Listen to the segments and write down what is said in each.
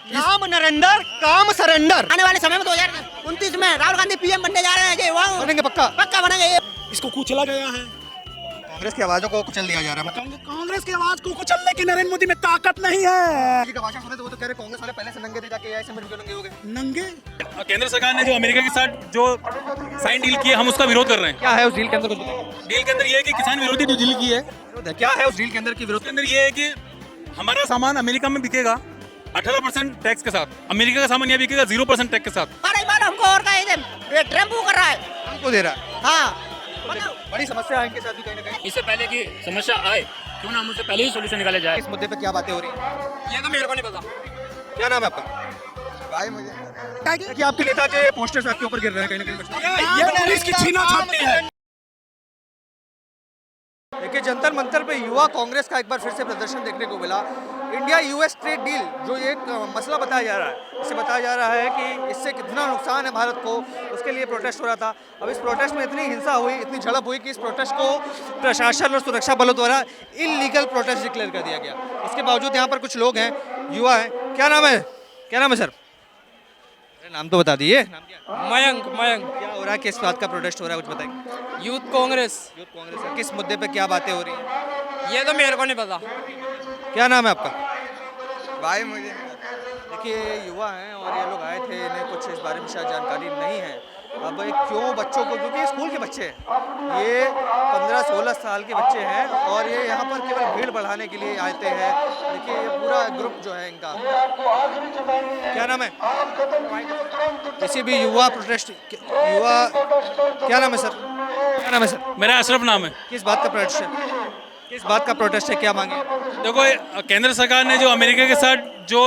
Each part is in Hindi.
नाम नरेंद्र, काम सरेंडर। आने वाले समय में 2029 में राहुल गांधी पीएम बनने जा रहे हैं जी, वो बनेंगे पक्का। पक्का बनेंगे ये। इसको कुचला गया है। कांग्रेस की आवाजों को कुचल दिया जा रहा है। कांग्रेस की आवाज को कुचलने की नरेंद्र मोदी में ताकत नहीं है। किसी का भाषण सुने तो वो तो कह रहे कांग्रेस वाले पहले से नंगे थे, जाके ऐसे में नंगे हो गए। नंगे केंद्र सरकार ने जो अमेरिका के साथ जो साइन डील की है हम उसका विरोध कर रहे हैं। क्या है उस डील के अंदर, कुछ बताइए। डील के अंदर ये है कि किसान विरोधी जो डील की है विरोध है। क्या है उस डील के अंदर की विरोध? उसके अंदर ये है कि हमारा सामान अमेरिका में बिकेगा 18% टैक्स के साथ, अमेरिका का सामान यहाँ बिकेगा 0% टैक्स के साथ। अरे बार हमको और का ये ट्रम्प कर रहा है। हमको दे रहा है। हाँ बड़ी समस्या है इनके साथ भी कहीं ना कहीं। इससे पहले की समस्या आए क्यों ना हम उससे पहले ही सोल्यूशन निकाले जाए। इस मुद्दे पे क्या बातें हो रही हैं? ये तो मेरे को नहीं पता। क्या नाम है आपका? भाई मुझे कि आपके नेता के पोस्टर्स आपके ऊपर गिर रहे हैं कहीं ना कहीं। ये पुलिस की छीना झपटी है। देखिए, जंतर मंतर पे युवा कांग्रेस का एक बार फिर से प्रदर्शन देखने को मिला। इंडिया यूएस ट्रेड डील जो एक मसला बताया जा रहा है, इससे बताया जा रहा है कि इससे कितना नुकसान है भारत को, उसके लिए प्रोटेस्ट हो रहा था। अब इस प्रोटेस्ट में इतनी हिंसा हुई, इतनी झड़प हुई कि इस प्रोटेस्ट को प्रशासन और सुरक्षा बलों द्वारा इलीगल प्रोटेस्ट डिक्लेयर कर दिया गया। उसके बावजूद यहाँ पर कुछ लोग हैं, युवा हैं। क्या नाम है? क्या नाम है सर? अरे नाम तो बता दिए। नाम क्या है? मयंक क्या हो रहा है? किस बात का प्रोटेस्ट हो रहा है, कुछ बताएंगे? यूथ कांग्रेस। यूथ कांग्रेस है। किस मुद्दे पे क्या बातें हो रही हैं? ये तो मेरे को नहीं पता। क्या नाम है आपका? भाई मुझे देखिए, युवा हैं और ये लोग आए थे, इन्हें कुछ इस बारे में शायद जानकारी नहीं है। अब ये क्यों बच्चों को, क्योंकि ये स्कूल के बच्चे हैं, ये 15-16 साल के बच्चे हैं और ये यहाँ पर केवल भीड़ बढ़ाने के लिए आते हैं। देखिए, ये पूरा ग्रुप जो है इनका। क्या नाम है? किसी भी युवा प्रोटेस्ट, युवा, क्या नाम है सर? क्या नाम है सर? मेरा अशरफ नाम है। किस बात का प्रोटेस्ट है? किस बात का प्रोटेस्ट है? क्या मांगे? देखो, केंद्र सरकार ने जो अमेरिका के साथ जो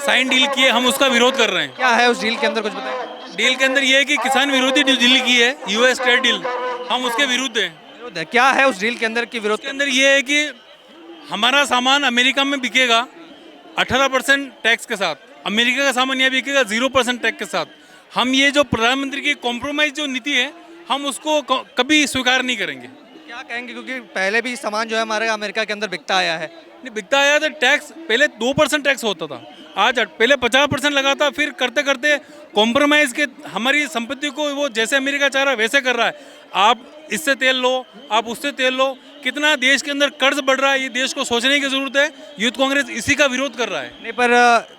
साइन डील की है हम उसका विरोध कर रहे हैं। क्या है उस डील के अंदर, कुछ बताएं। डील के अंदर ये है कि किसान विरोधी जो डील की है यूएस ट्रेड डील, हम उसके विरुद्ध हैं। विरोध है। क्या है उस डील के अंदर की विरोध? उसके अंदर ये है कि हमारा सामान अमेरिका में बिकेगा 18% टैक्स के साथ, अमेरिका का सामान यहाँ बिकेगा 0% टैक्स के साथ। हम ये जो प्रधानमंत्री की कॉम्प्रोमाइज जो नीति है हम उसको कभी स्वीकार नहीं करेंगे। क्या कहेंगे, क्योंकि पहले भी सामान जो है हमारे अमेरिका के अंदर बिकता आया है। नहीं बिकता आया था, टैक्स पहले 2% टैक्स होता था, आज पहले 50% लगा था, फिर करते करते कॉम्प्रोमाइज़ के हमारी संपत्ति को वो जैसे अमेरिका चाह रहा है वैसे कर रहा है। आप इससे तेल लो, आप उससे तेल लो, कितना देश के अंदर कर्ज बढ़ रहा है, ये देश को सोचने की जरूरत है। यूथ कांग्रेस इसी का विरोध कर रहा है। नहीं, पर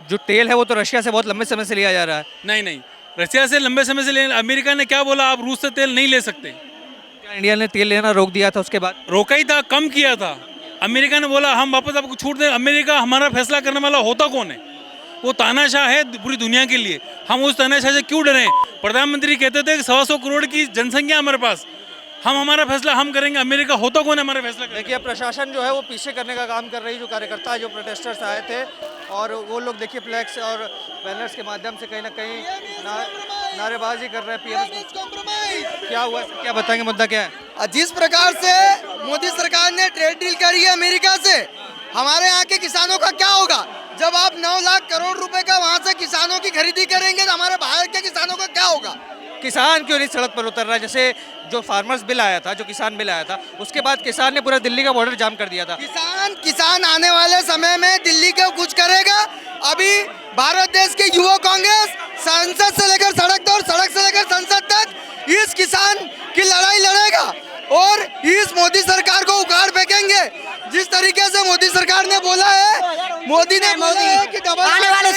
जो तेल है वो तो रशिया से बहुत लंबे समय से लिया जा रहा है। नहीं नहीं, रशिया से लंबे समय से लेना, अमेरिका ने क्या बोला, आप रूस से तेल नहीं ले सकते। क्या इंडिया ने तेल लेना रोक दिया था उसके बाद? रोका ही था, कम किया था। अमेरिका ने बोला हम वापस आपको छूट दें। अमेरिका हमारा फैसला करने वाला होता कौन है? वो तानाशाह है पूरी दुनिया के लिए। हम उस तानाशाह से क्यों डरें? प्रधानमंत्री कहते थे कि 125 करोड़ की जनसंख्या हमारे पास, हम हमारा फैसला हम करेंगे। अमेरिका होता कौन है हमारा फैसला करेंगे? देखिए, प्रशासन जो है वो पीछे करने का काम कर रही, जो कार्यकर्ता जो प्रोटेस्टर्स आए थे और वो लोग देखिए फ्लैक्स और बैनर्स के माध्यम से कहीं ना कहीं नारेबाजी कर रहे हैं। पीएम क्या हुआ, क्या बताएंगे, मुद्दा क्या है? जिस प्रकार से मोदी सरकार ने ट्रेड डील करी है अमेरिका से, हमारे यहाँ के किसानों का क्या होगा? जब आप 9 लाख करोड़ रुपए का वहाँ से किसानों की खरीदी करेंगे तो हमारे भारत के किसानों का क्या होगा? किसान क्यों नहीं सड़क पर उतर रहा है? जैसे जो फार्मर्स बिल आया था, जो किसान बिल आया था, उसके बाद किसान ने पूरा दिल्ली का बॉर्डर जाम कर दिया था। किसान आने वाले समय में दिल्ली को कुछ करेगा। अभी भारत देश के युवा कांग्रेस संसद से लेकर सड़क तक और सड़क से लेकर संसद तक इस किसान की लड़ाई लड़ेगा और इस मोदी सरकार को उखाड़ फेंकेंगे। जिस तरीके से मोदी सरकार ने बोला है, मोदी ने बोला है कि आने वाले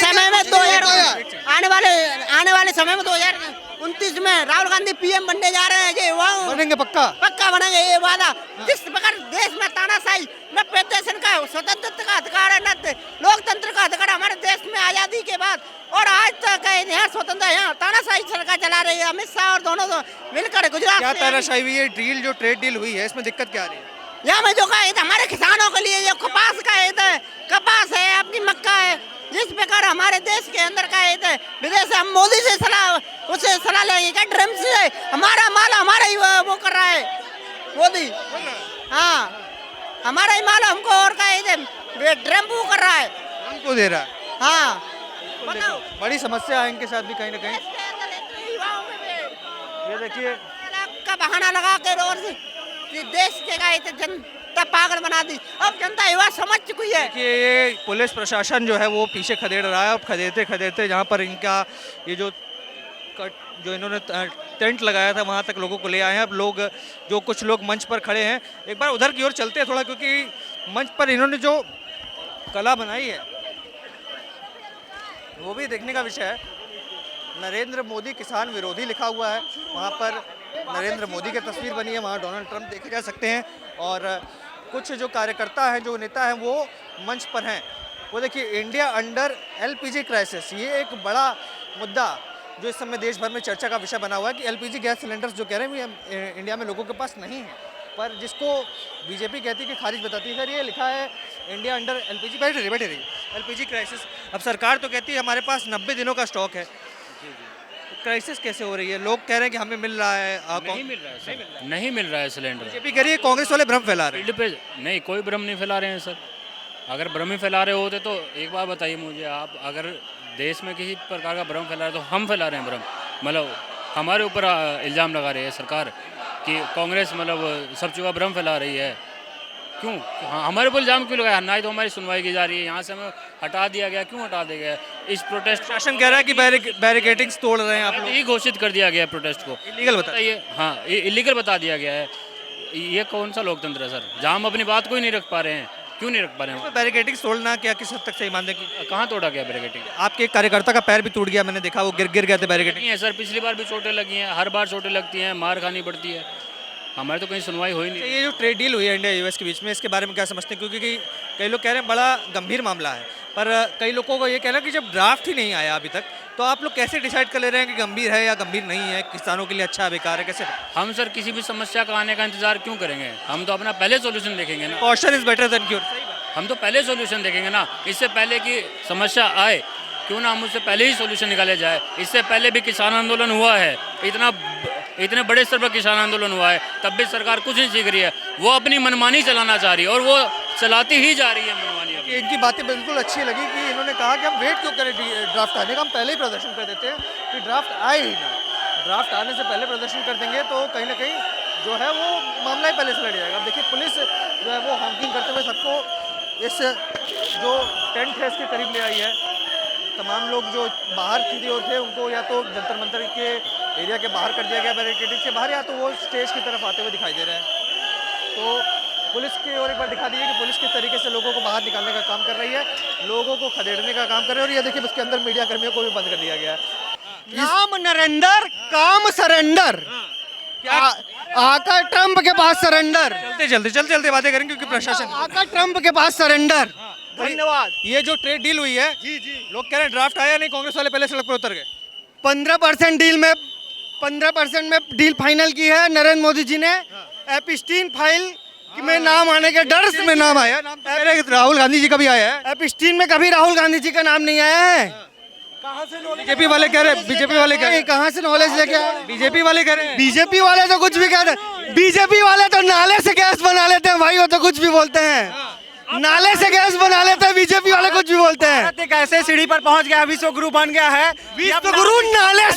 समय में 2029 में राहुल गांधी पीएम बनने जा रहे हैं जी, वो बनेंगे पक्का। पक्का बनेंगे ये वादा। जिस प्रकार देश में तानाशाही, न फेडरेशन का स्वतंत्रता का अधिकार है, न लोकतंत्र का अधिकार हमारे देश में आजादी के बाद, और आज तक यहाँ स्वतंत्र यहाँ तानाशाही सरकार चला रही है। अमित शाह और दोनों मिलकर गुजरात क्या तानाशाही हुई है? डील जो ट्रेड डील हुई है इसमें दिक्कत क्या आ रही है? यहाँ में जो कहा हमारे किसानों के लिए जो कपास का है, कपास है, अपनी मक्का है, जिस प्रकार हमारे देश के अंदर का है विदेश से हम मोदी से सलाह लेंगे क्या? ड्रम से हमारा माल हमारा ही वो कर रहा है मोदी। हाँ, हमारा ही माल हमको और का है ड्रम वो कर रहा है, हमको दे रहा है। हाँ बताओ। बड़ी समस्या है इनके साथ भी कहीं ना कहीं। ये देखिए, का बहाना लगा के और देश के का जन तब पागल बना दी। अब जनता युवा समझ चुकी है कि ये पुलिस प्रशासन जो है वो पीछे खदेड़ रहा है, और खदेड़ते खदेड़ते जहाँ पर इनका ये जो इन्होंने टेंट लगाया था वहाँ तक लोगों को ले आए हैं। अब लोग जो कुछ लोग मंच पर खड़े हैं, एक बार उधर की ओर चलते हैं थोड़ा, क्योंकि मंच पर इन्होंने जो कला बनाई है वो भी देखने का विषय है। नरेंद्र मोदी किसान विरोधी लिखा हुआ है, वहाँ पर नरेंद्र मोदी की तस्वीर बनी है, वहाँ डोनाल्ड ट्रंप देखे जा सकते हैं, और कुछ जो कार्यकर्ता हैं, जो नेता हैं, वो मंच पर हैं। वो देखिए, इंडिया अंडर एलपीजी क्राइसिस, ये एक बड़ा मुद्दा जो इस समय देश भर में चर्चा का विषय बना हुआ है कि एलपीजी गैस सिलेंडर्स जो कह रहे हैं इंडिया में लोगों के पास नहीं है, पर जिसको बीजेपी कहती है कि खारिज बताती है। सर, ये लिखा है इंडिया अंडर एलपीजी, बैठे रही एलपीजी क्राइसिस। अब सरकार तो कहती है हमारे पास 90 दिनों का स्टॉक है, क्राइसिस कैसे हो रही है? लोग कह रहे हैं कि हमें मिल रहा है, नहीं मिल रहा है सिलेंडर। बीजेपी कह रही है, कांग्रेस वाले भ्रम फैला रहे हैं। फील्ड पे नहीं, कोई भ्रम नहीं फैला रहे हैं सर। अगर भ्रम ही फैला रहे होते तो एक बात बताइए मुझे आप, अगर देश में किसी प्रकार का भ्रम फैला रहे तो हम फैला रहे हैं भ्रम, मतलब हमारे ऊपर इल्ज़ाम लगा रही है सरकार कि कांग्रेस मतलब सब जगह भ्रम फैला रही है। क्यों हमारे ऊपर इल्ज़ाम क्यों लगाया? ना ही तो हमारी सुनवाई की जा रही है, यहाँ से हमें हटा दिया गया। क्यों हटा दिया गया? इस प्रोटेस्ट शासन कह रहा है कि बैरिकेडिंग्स तोड़ रहे हैं आप लोग। ही घोषित कर दिया गया प्रोटेस्ट को इलीगल बताइए। हाँ, इलीगल बता दिया गया है। ये कौन सा लोकतंत्र है सर, जहाँ हम अपनी बात को ही नहीं रख पा रहे हैं? क्यों नहीं रख पा रहे हैं? बैरिकेडिंग्स तोड़ना क्या किस हद तक सही मानते हैं? कि कहाँ तोड़ा गया बैरिकेडिंग? आपके एक कार्यकर्ता का पैर भी टूट गया, मैंने देखा, वो गिर गए थे बैरिकेडिंग। नहीं है सर, पिछली बार भी चोटें लगी हैं, हर बार चोटें लगती हैं, मार खानी पड़ती है, हमारे तो कहीं सुनवाई हो ही नहीं। ये जो ट्रेड डील हुई है इंडिया यूएस के बीच में, इसके बारे में क्या समझते हैं? क्योंकि कई लोग कह रहे हैं बड़ा गंभीर मामला है, पर कई लोगों को ये कहना कि जब ड्राफ्ट ही नहीं आया अभी तक, तो आप लोग कैसे डिसाइड कर ले रहे हैं कि गंभीर है या गंभीर नहीं है, किसानों के लिए अच्छा है बेकार है, कैसे? हम सर किसी भी समस्या का आने का इंतजार क्यों करेंगे? हम तो अपना पहले सोल्यूशन देखेंगे ना। Caution is better than cure. हम तो पहले सोल्यूशन देखेंगे ना, इससे पहले कि समस्या आए क्यों ना हम उससे पहले ही सोल्यूशन निकाले जाए। इससे पहले भी किसान आंदोलन हुआ है, इतने बड़े स्तर पर किसान आंदोलन हुआ है, तब भी सरकार कुछ नहीं सीख रही है, वो अपनी मनमानी चलाना चाह रही है और वो चलाती ही जा रही है मनमानी। इनकी बातें बिल्कुल अच्छी लगी कि इन्होंने कहा कि हम वेट क्यों करें ड्राफ्ट आने का, हम पहले ही प्रदर्शन कर देते हैं कि ड्राफ्ट आए ही ना। ड्राफ्ट आने से पहले प्रदर्शन कर देंगे तो कहीं ना कहीं जो है वो मामला ही पहले से लड़ जाएगा। अब देखिए, पुलिस जो है वो हॉकिंग करते हुए सबको इस जो टेंट है इसके करीब ले आई है। तमाम लोग जो बाहर की ओर थे उनको या तो जंतर मंतर के एरिया के बाहर कर दिया गया बैरिकेडिंग से बाहर, या तो वो स्टेज की तरफ आते हुए दिखाई दे रहे हैं। तो पुलिस की ओर एक बार दिखा दीजिए कि पुलिस किस तरीके से लोगों को बाहर निकालने का काम कर रही है, लोगों को खदेड़ने का काम कर रही है। और ये देखिए, उसके अंदर मीडिया कर्मियों को भी बंद कर दिया गया है। नाम नरेंद्र, काम सरेंडर। आका ट्रंप के पास सरेंडर। चलते बातें करेंगे क्योंकि प्रशासन। आका ट्रंप के पास सरेंडर। धन्यवाद। ये जो ट्रेड डील हुई है, लोग कह रहे हैं ड्राफ्ट आया नहीं, कांग्रेस वाले पहले सड़क पर उतर गए। 15% में डील फाइनल की है नरेंद्र मोदी जी ने। एपिस्टीन फाइल में नाम आने के डर से में नाम आया। नाम तो कह रहे हैं राहुल गांधी जी का भी आया है। एपिस्टीन में कभी राहुल गांधी जी का नाम नहीं आया है। बीजेपी वाले कह रहे हैं, बीजेपी वाले कह रहे हैं, कहाँ से नॉलेज लेके आए? बीजेपी वाले कह रहे हैं। बीजेपी वाले तो कुछ भी कहते हैं। बीजेपी वाले तो नाले से गैस बना लेते हैं भाई, वो तो कुछ भी बोलते हैं। नाले से गैस बना लेते हैं बीजेपी वाले, कुछ भी बोलते हैं। एक ऐसे सीढ़ी पर पहुंच गया, विश्व गुरु बन गया है। विश्व गुरु नाले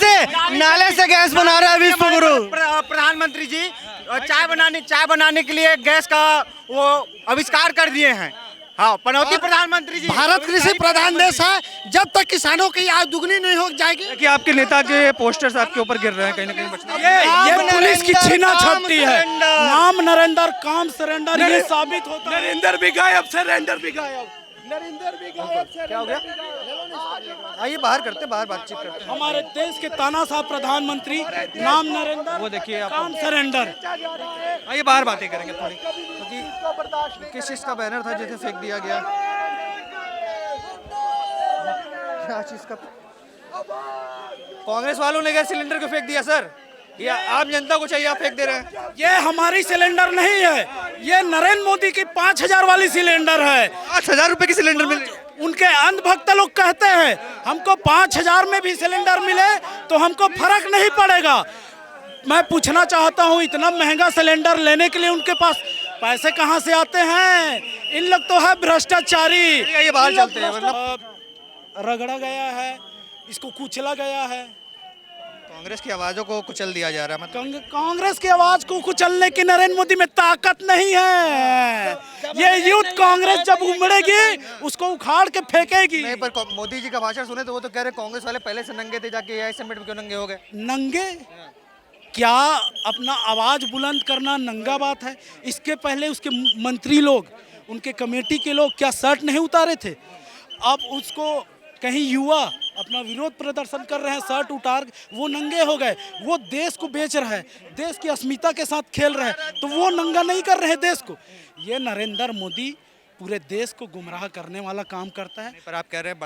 से गैस बना रहा है विश्व गुरु। प्रधानमंत्री जी चाय बनाने के लिए गैस का वो आविष्कार कर दिए हैं। हाँ, पनौती प्रधानमंत्री जी। भारत कृषि प्रधान देश है, जब तक किसानों की आय दुगनी नहीं हो जाएगी। कि आपके नेता के पोस्टर्स आपके ऊपर गिर रहे हैं, कहीं ना कहीं बचना। ये पुलिस की छीना झपटी है। नाम नरेंद्र, काम सरेंडर, ये साबित होता है। नरेंद्र भी गायब, सरेंडर भी गायब। नरेंद्र भी गायब। क्या हो गया? आइए बाहर करते, बाहर बातचीत करते हैं। हमारे देश के तानाशाह प्रधानमंत्री, नाम नरेंद्र, वो देखिए आप, काम सरेंडर। आइए बाहर बातें करेंगे थोड़ी, क्योंकि किस चीज का बैनर था जिसे फेंक दिया गया? क्या चीज का? कांग्रेस वालों ने गैस सिलेंडर को फेंक दिया सर, या आम जनता को चाहिए आप फेंक दे रहे हैं? ये हमारी सिलेंडर नहीं है, ये नरेंद्र मोदी की 5000 वाली सिलेंडर है। 5000 रुपए की सिलेंडर मिल रही है। उनके अंधभक्त लोग कहते हैं हमको 5000 में भी सिलेंडर मिले तो हमको फर्क नहीं पड़ेगा। मैं पूछना चाहता हूँ, इतना महंगा सिलेंडर लेने के लिए उनके पास पैसे कहाँ से आते हैं? इन लोग तो है भ्रष्टाचारी। ये बाहर चलते हैं, मतलब रगड़ा गया है, इसको कुचला गया है। कांग्रेस की आवाज़ों को कुचल दिया जा रहा है मतलब। कांग्रेस की आवाज को कुचलने की नरेंद्र मोदी में ताकत नहीं है। ये यूथ कांग्रेस जब उमड़ेगी उसको उखाड़ के फेंकेगी। नहीं, पर मोदी जी का भाषण सुने तो वो तो कह रहे कांग्रेस वाले पहले से नंगे थे, जाके एआई समिट में क्यों नंगे हो गए? नंगे क्या? अपना आवाज बुलंद करना नंगा बात है? इसके पहले उसके मंत्री लोग, उनके कमेटी के लोग क्या शर्ट नहीं उतारे थे? अब उसको कहीं युवा अपना विरोध प्रदर्शन कर रहे हैं, शर्ट उतार वो नंगे हो गए। वो देश को बेच रहा है, देश की अस्मिता के साथ खेल रहा है, तो वो नंगा नहीं कर रहे देश को। ये नरेंद्र मोदी पूरे देश को गुमराह करने वाला काम करता है। पर आप कह रहे हैं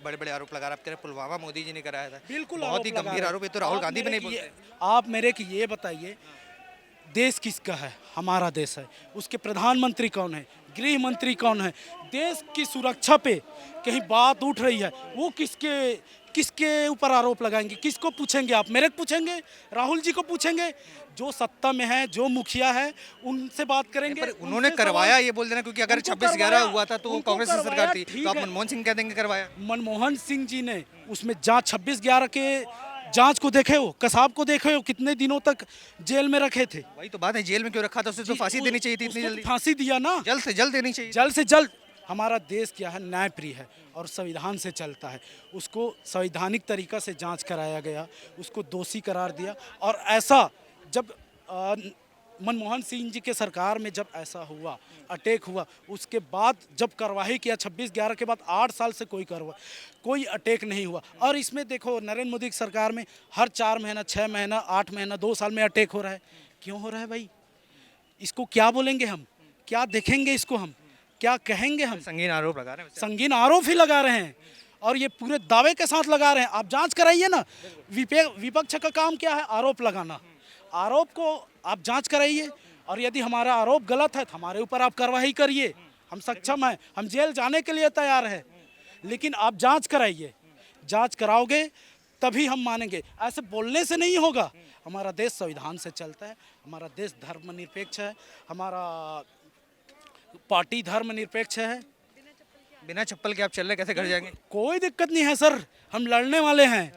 बड़े बड़े आरोप लगा रहे हैं। आप कह रहे हैं पुलवामा मोदी जी ने कराया था। बिल्कुल बहुत ही आरोप लगा गंभीर रहे हैं। आरोप। ये तो राहुल आप गांधी भी मेरे नहीं की बोलते। आप मेरे की ये बताइए, देश किसका है? हमारा देश है। उसके प्रधानमंत्री कौन है? गृह मंत्री कौन है? देश की सुरक्षा पे कहीं बात उठ रही है, वो किसके ऊपर आरोप लगाएंगे? किसको पूछेंगे? आप मेरे को पूछेंगे? राहुल जी को पूछेंगे? जो सत्ता में है, जो मुखिया है, उनसे बात करेंगे। पर उन्होंने उनसे करवाया सवाल- ये बोल देना, क्योंकि अगर उनको 26/11 करवाया, हुआ था तो वो उनको कांग्रेस की सरकार करवाया, थी, ठीक तो आप है। मनमोहन सिंह कह देंगे करवाया। मनमोहन सिंह जी ने उसमें जांच 26/11 के जांच को देखे हो, कसाब को देखे हो, कितने दिनों तक जेल में रखे थे। वही तो बात है, जेल में क्यों रखा था? उसे तो फांसी देनी चाहिए थी इतनी उसको जल्दी। फांसी दिया ना, जल्द से जल्द देनी चाहिए। जल्द से जल्द। हमारा देश क्या है? न्यायप्रिय है और संविधान से चलता है। उसको संवैधानिक तरीका से जांच कराया गया, उसको दोषी करार दिया। और ऐसा जब मनमोहन सिंह जी के सरकार में जब ऐसा हुआ, अटैक हुआ, उसके बाद जब कार्रवाई किया 26/11 के बाद 8 साल से कोई अटैक नहीं हुआ। और इसमें देखो नरेंद्र मोदी की सरकार में हर 4 महीना, 6 महीना, 8 महीना, 2 साल में अटैक हो रहा है। क्यों हो रहा है भाई? इसको क्या बोलेंगे हम? क्या देखेंगे इसको हम? क्या कहेंगे हम? संगीन आरोप लगा रहे हैं। संगीन आरोप ही लगा रहे हैं और ये पूरे दावे के साथ लगा रहे हैं। आप जांच कराइए ना। विपक्ष का काम क्या है? आरोप लगाना। आरोप को आप जांच कराइए और यदि हमारा आरोप गलत है तो हमारे ऊपर आप कार्रवाई करिए। हम सक्षम हैं, हम जेल जाने के लिए तैयार हैं, लेकिन आप जांच कराइए। जांच कराओगे तभी हम मानेंगे। ऐसे बोलने से नहीं होगा। हमारा देश संविधान से चलता है, हमारा देश धर्मनिरपेक्ष है, हमारा पार्टी धर्मनिरपेक्ष है। बिना चप्पल के आप चल रहे, कैसे घर जाएंगे? कोई दिक्कत नहीं है सर, हम लड़ने वाले हैं।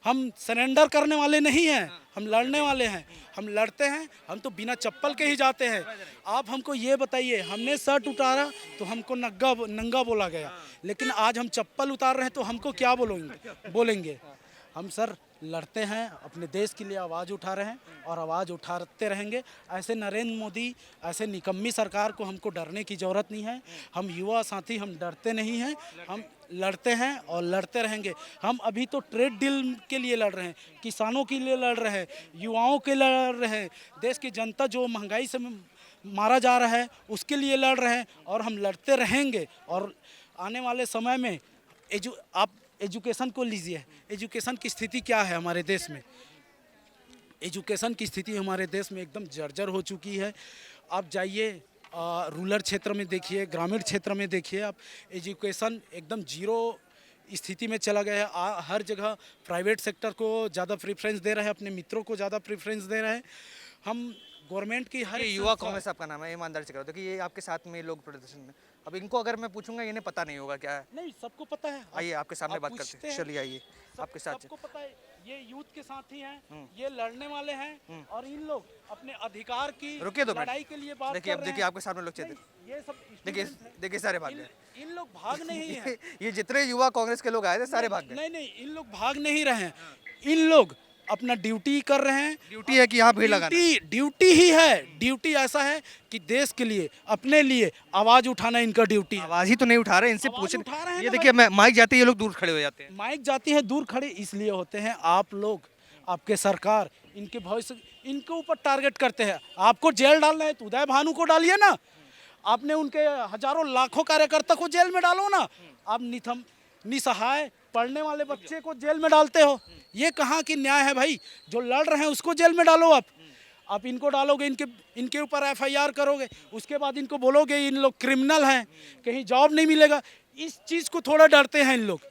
हम सरेंडर करने वाले नहीं हैं, हम लड़ने वाले हैं। हम लड़ते हैं, हम तो बिना चप्पल के ही जाते हैं। आप हमको ये बताइए, हमने शर्ट उतारा तो हमको नंगा बोला गया, लेकिन आज हम चप्पल उतार रहे हैं तो हमको क्या बोलेंगे? हम सर लड़ते हैं, अपने देश के लिए आवाज़ उठा रहे हैं और आवाज़ उठाते रहेंगे। ऐसे नरेंद्र मोदी, ऐसे निकम्मी सरकार को हमको डरने की ज़रूरत नहीं है। हम युवा साथी, हम डरते नहीं हैं, हम लड़ते हैं और लड़ते रहेंगे। हम अभी तो ट्रेड डील के लिए लड़ रहे हैं, किसानों के लिए लड़ रहे हैं, युवाओं के लिए लड़ रहे हैं, देश की जनता जो महंगाई से मारा जा रहा है उसके लिए लड़ रहे हैं और हम लड़ते रहेंगे। और आने वाले समय में आप एजुकेशन को लीजिए। एजुकेशन की स्थिति क्या है हमारे देश में? एजुकेशन की स्थिति हमारे देश में एकदम जर्जर हो चुकी है। आप जाइए रूरल क्षेत्र में देखिए, ग्रामीण क्षेत्र में देखिए, आप एजुकेशन एकदम जीरो स्थिति में चला गया है। हर जगह प्राइवेट सेक्टर को ज़्यादा प्रेफरेंस दे रहे हैं, अपने मित्रों को ज़्यादा प्रेफरेंस दे रहे हैं। हम गवर्नमेंट की हर ये युवा कांग्रेस आपका नाम है, ईमानदारी से करो। देखिए ये आपके साथ में लोग प्रदर्शन में, अब इनको अगर मैं पूछूंगा इन्हें पता नहीं होगा क्या है। नहीं, सबको पता है। आइए आपके सामने आप बात करते पूछते हैं। हैं। चलिए आइए आपके साथ। सबको पता है, ये यूथ के साथी हैं, ये लड़ने वाले हैं और इन लोग अपने अधिकार की रुकिए 2 लड़ाई मिनट। के लिए बात देखिए कर अब रहे देखिए हैं। आपके सामने लोग चलते, नहीं, ये सब देखिए students हैं। देखिए सारे भाग गए। इन लोग भाग नहीं है। ये जितने युवा कांग्रेस के लोग आए थे सारे भाग गए। नहीं, इन लोग भाग नहीं रहे हैं। इन लोग अपना ड्यूटी कर रहे हैं। ड्यूटी है कि यहाँ भीड़ लगाना। ड्यूटी ही है। ड्यूटी ऐसा है कि देश के लिए, अपने लिए आवाज उठाना इनका ड्यूटी है। आवाज ही तो नहीं उठा रहे, इनसे आवाज पूछने। उठा रहे हैं ये ना देखिए माइक जाती है, ये लोग दूर खड़े हो जाते हैं। माइक जाती है, दूर खड़े इसलिए होते हैं। आप लोग, आपके सरकार इनके भविष्य, इनके ऊपर टारगेट करते हैं। आपको जेल डालना है तो उदय भानु को डालिए ना। आपने उनके हजारों लाखों कार्यकर्ता को जेल में डालो ना। आप निसहाय पढ़ने वाले बच्चे को जेल में डालते हो। ये कहाँ की न्याय है भाई? जो लड़ रहे हैं उसको जेल में डालो। आप इनको डालोगे, इनके ऊपर एफआईआर करोगे, उसके बाद इनको बोलोगे इन लोग क्रिमिनल हैं, कहीं जॉब नहीं मिलेगा। इस चीज़ को थोड़ा डरते हैं इन लोग।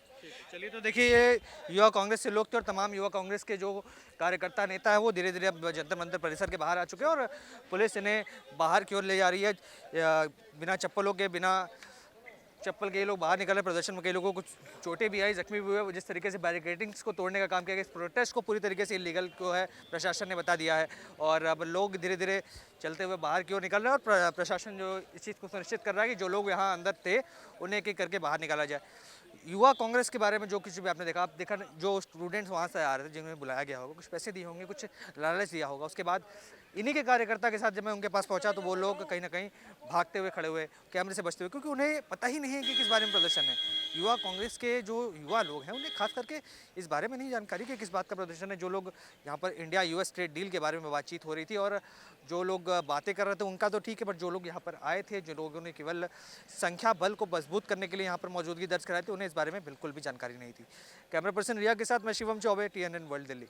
चलिए तो देखिए ये युवा कांग्रेस से लोग थे और तमाम युवा कांग्रेस के जो कार्यकर्ता नेता है वो धीरे धीरे अब जंतर मंतर परिसर के बाहर आ चुके हैं और पुलिस इन्हें बाहर की ओर ले जा रही है बिना चप्पलों के, बिना चप्पल के लोग बाहर निकले प्रदर्शन में, कई लोगों को कुछ चोटें भी आई, जख्मी भी हुए। जिस तरीके से बैरिकेडिंग्स को तोड़ने का काम किया गया, इस प्रोटेस्ट को पूरी तरीके से इलीगल को है प्रशासन ने बता दिया है। और अब लोग धीरे धीरे चलते हुए बाहर की ओर निकल रहे हैं और प्रशासन जो इस चीज़ को सुनिश्चित कर रहा है कि जो लोग यहाँ अंदर थे उन्हें एक एक करके बाहर निकाला जाए। युवा कांग्रेस के बारे में जो कुछ भी आपने देखा, आप देखा जो स्टूडेंट्स वहाँ से आ रहे थे, जिन्हें बुलाया गया होगा, कुछ पैसे दिए होंगे, कुछ लालच दिया होगा। उसके बाद इन्हीं के कार्यकर्ता के साथ जब मैं उनके पास पहुंचा तो वो लोग कहीं ना कहीं भागते हुए खड़े हुए, कैमरे से बचते हुए, क्योंकि उन्हें पता ही नहीं है कि किस बारे में प्रदर्शन है। युवा कांग्रेस के जो युवा लोग हैं उन्हें खास करके इस बारे में नहीं जानकारी कि किस बात का प्रदर्शन है। जो लोग यहाँ पर इंडिया यूएस ट्रेड डील के बारे में बातचीत हो रही थी और जो लोग बातें कर रहे थे उनका तो ठीक है, बट जो लोग यहाँ पर आए थे, जो लोगों ने केवल संख्या बल को मजबूत करने के लिए यहाँ पर मौजूदगी दर्ज कराई थी, उन्हें इस बारे में बिल्कुल भी जानकारी नहीं थी। कैमरा पर्सन रिया के साथ मैं शिवम चौबे, TNN वर्ल्ड दिल्ली।